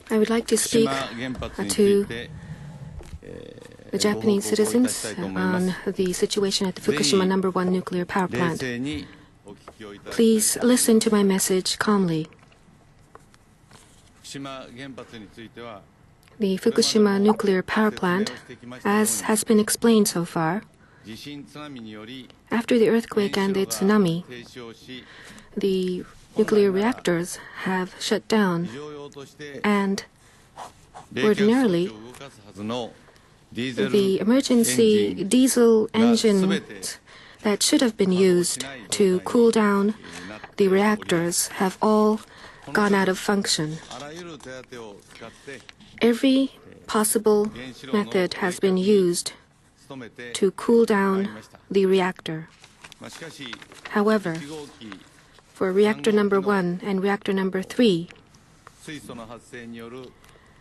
I would like to speak to the Japanese citizens on the situation at the Fukushima No. 1 nuclear power plant. Please listen to my message calmly. The Fukushima nuclear power plant, as has been explained so far, after the earthquake and the tsunami, the nuclear reactors have shut down, and ordinarily, the emergency diesel engines that should have been used to cool down the reactors have all gone out of function. Every possible method has been used to cool down the reactor. However, for reactor number 1 and reactor number 3,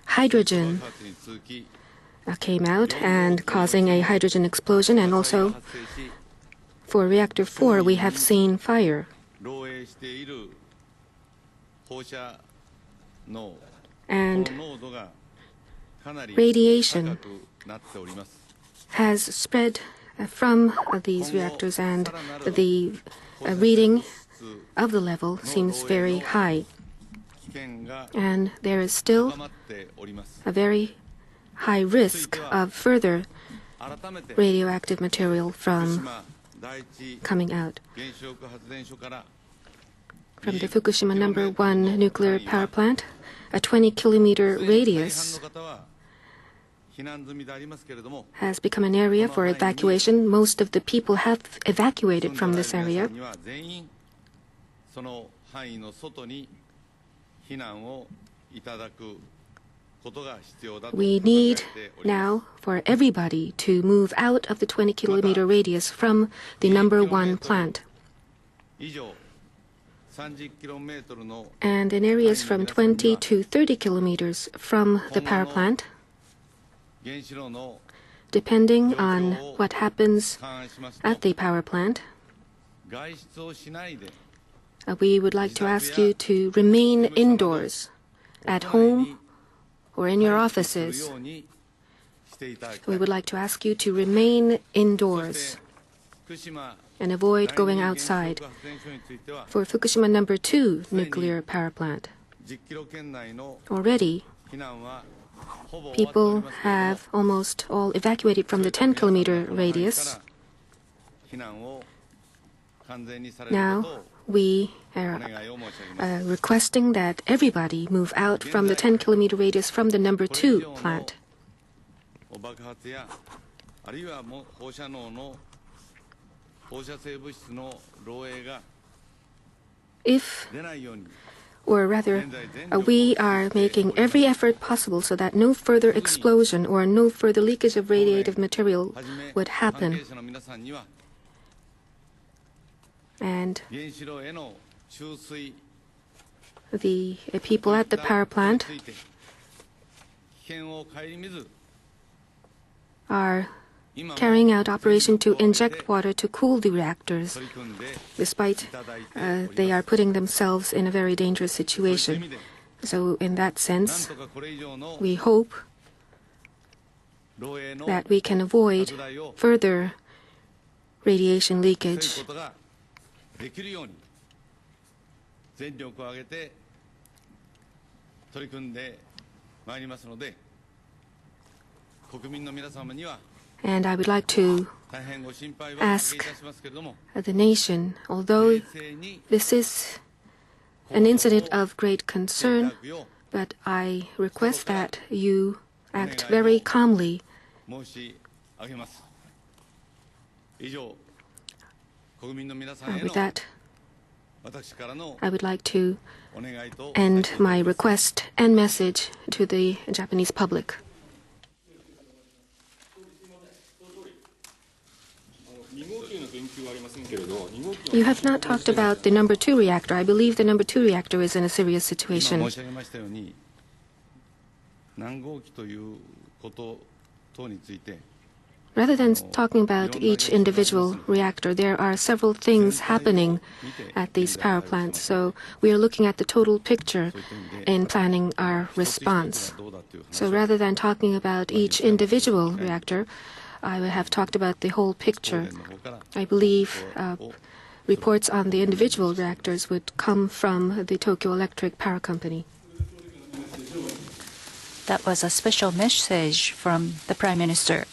hydrogen came out and causing a hydrogen explosion, and also for reactor 4 we have seen fire. And radiation has spread from these reactors, and the reading of the level seems very high. And there is still a very high risk of further radioactive material from coming out. From the Fukushima No. 1 nuclear power plant, a 20-kilometer radius has become an area for evacuation. Most of the people have evacuated from this area. We need now for everybody to move out of the 20-kilometer radius from the No. 1 plant. And in areas from 20 to 30 kilometers from the power plant, depending on what happens at the power plant, we would like to ask you to remain indoors, at home or in your offices. We would like to ask you to remain indoors and avoid going outside. For Fukushima No. 2 nuclear power plant, already people have almost all evacuated from the 10-kilometer radius. Now we are requesting that everybody move out from the 10-kilometer radius from the No. 2 plant. We are making every effort possible so that no further explosion or no further leakage of radiative material would happen. And the people at the power plant are carrying out operation to inject water to cool the reactors, despite they are putting themselves in a very dangerous situation. So in that sense, we hope that we can avoid further radiation leakage. And I would like to ask the nation, although this is an incident of great concern, but I request that you act very calmly. With that, I would like to end my request and message to the Japanese public. You have not talked about the No. 2 reactor. I believe the No. 2 reactor is in a serious situation. Rather than talking about each individual reactor, there are several things happening at these power plants. So we are looking at the total picture in planning our response. So rather than talking about each individual reactor, I would have talked about the whole picture. I believe reports on the individual reactors would come from the Tokyo Electric Power Company. That was a special message from the Prime Minister.